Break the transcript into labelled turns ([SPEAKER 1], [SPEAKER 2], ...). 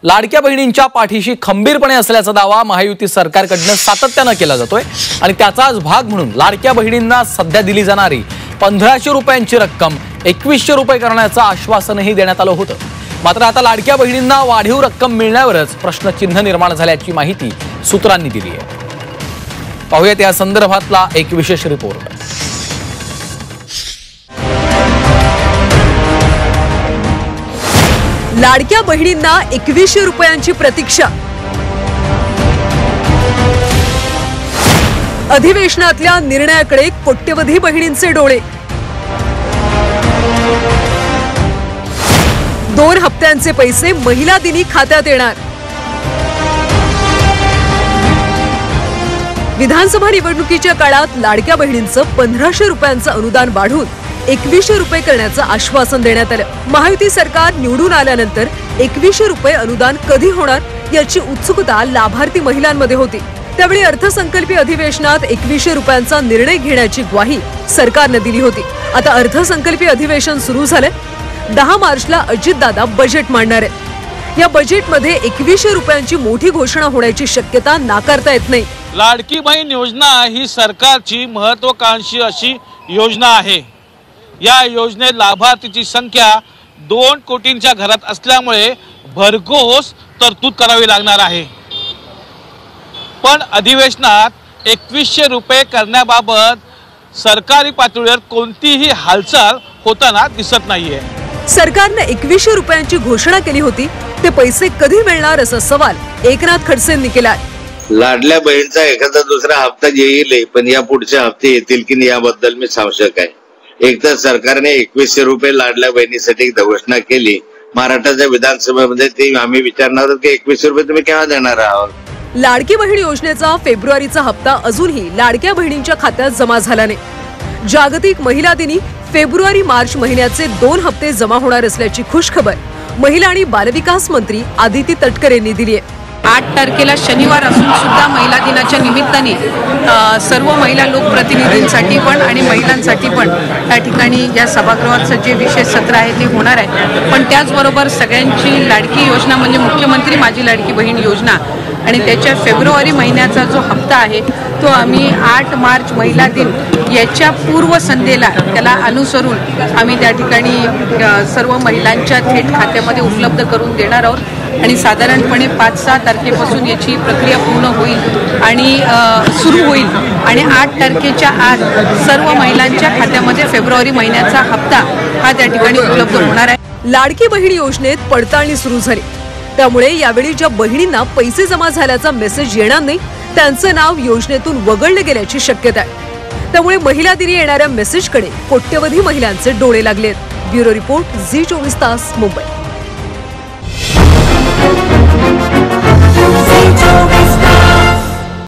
[SPEAKER 1] लाडक्या बहिणींच्या पाठीशी खंबीरपणे असल्याचा दावा महायुती सरकारकडून सातत्याने केला जातोय आणि त्याचाच भाग म्हणून लाडक्या बहिणींना सध्या दिली जाणारी 1500 रुपयांची रक्कम 2100 रुपये करण्याचं आश्वासनही देण्यात आलं होतं। मात्र आता लाडक्या बहिणींना वाढीव रक्कम मिळण्यावरच प्रश्नचिन्ह निर्माण झाल्याची माहिती सूत्रांनी दिली आहे। पाहूयात या संदर्भातला एक विशेष रिपोर्ट।
[SPEAKER 2] लाडक्या बहिणींना 2100 रुपयांची प्रतीक्षा। अधिवेशनातल्या निर्णयाकडे कोट्यवधी बहिणींचे डोळे। 2 हप्त्यांचे पैसे महिला दिनी खात्यात येणार। विधानसभा निवडणुकीच्या काळात लाडक्या बहिणींचं 1500 रुपयांचं अनुदान वाढून 2100 रुपये करण्याचं आश्वासन देण्यात आलं। महायुती सरकार निवडून आल्यानंतर 2100 रुपये अनुदान कधी होणार याची उत्सुकता लाभार्थी महिलांमध्ये होती। त्यावेळी अर्थसंकल्पीय अधिवेशनात 2100 रुपयांचा निर्णय घेण्याची ग्वाही सरकारने दिली होती। आता अर्थसंकल्पीय अधिवेशन सुरू झाले। 10 मार्चला अजितदादा बजेट मांडणार आहेत। या बजेटमध्ये 2100 रुपयांची मोठी घोषणा होण्याची शक्यता नाकारता येत नाही।
[SPEAKER 3] लाडकी बहीण योजना ही सरकारची महत्त्वाकांक्षी अशी योजना आहे। या योजनेत लाभार्थीची संख्या 2 कोटींच्या घरात असल्यामुळे भरघोस तरतूद करावी लागणार आहे। पण अधिवेशनात 2100 रुपये करण्याबाबत सरकारी पातळीवर कोणतीही हालचाल होताना दिसत नाहीये।
[SPEAKER 2] सरकारने 2100 रुपयांची घोषणा केली होती, ते पैसे कधी मिळणार असा सवाल एकनाथ खडसेंनी केलाय।
[SPEAKER 4] लाडल्या बहिणीचा एखादा दुसरा हप्ता येईल, पण या पुढचे हप्ते येतील की नाही याबद्दल मी संशय आहे। एक तर सरकारने 2100 रुपये लाडल्या बहिणीसाठी घोषणा केली। महाराष्ट्राच्या विधानसभेमध्ये ते आम्ही विचारणार की 2100 रुपये तुम्ही केव्हा देणार आहात।
[SPEAKER 2] लाडकी बहीण योजनेचा फेब्रुवारीचा हप्ता अजूनही लाडक्या बहिणींच्या खात्यात जमा झाला नाही। जागतिक महिला दिनी फेब्रुवारी मार्च महिन्याचे 2 हप्ते जमा होणार असल्याची खुशखबर महिला आणि बालविकास मंत्री आदिती तटकरे यांनी दिली आहे।
[SPEAKER 5] 8 तारखेला शनिवार असून सुद्धा महिला दिनाच्या निमित्ताने सर्व महिला लोकप्रतिनिधींसाठी पण आणि महिलांसाठी पण या ठिकाणी या सभागृहाचं जे विशेष सत्र आहे ते होणार आहे। पण त्याचबरोबर सगळ्यांची लाडकी योजना म्हणजे मुख्यमंत्री माझी लाडकी बहीण योजना आणि त्याच्या फेब्रुवारी महिन्याचा जो हप्ता आहे तो आम्ही 8 मार्च महिला दिन याच्या पूर्वसंध्येला त्याला अनुसरून आम्ही त्या ठिकाणी सर्व महिलांच्या थेट खात्यामध्ये उपलब्ध करून देणार आहोत आणि साधारणपणे 5-6 तारखेपासून याची प्रक्रिया पूर्ण होईल आणि सुरू होईल आणि 8 तारखेच्या आत सर्व महिलांच्या खात्यामध्ये फेब्रुवारी महिन्याचा हप्ता हा त्या ठिकाणी उपलब्ध होणार आहे।
[SPEAKER 2] लाडकी बहीण योजनेत पडताळणी सुरू झाली, त्यामुळे यावेळी ज्या बहिणींना पैसे जमा झाल्याचा मेसेज येणार नाही त्यांचं नाव योजनेतून वगळले गेल्याची शक्यता आहे। त्यामुळे महिला दिनी येणाऱ्या मेसेजकडे कोट्यवधी महिलांचे डोळे लागलेत। ब्युरो रिपोर्ट, झी 24 तास, मुंबई।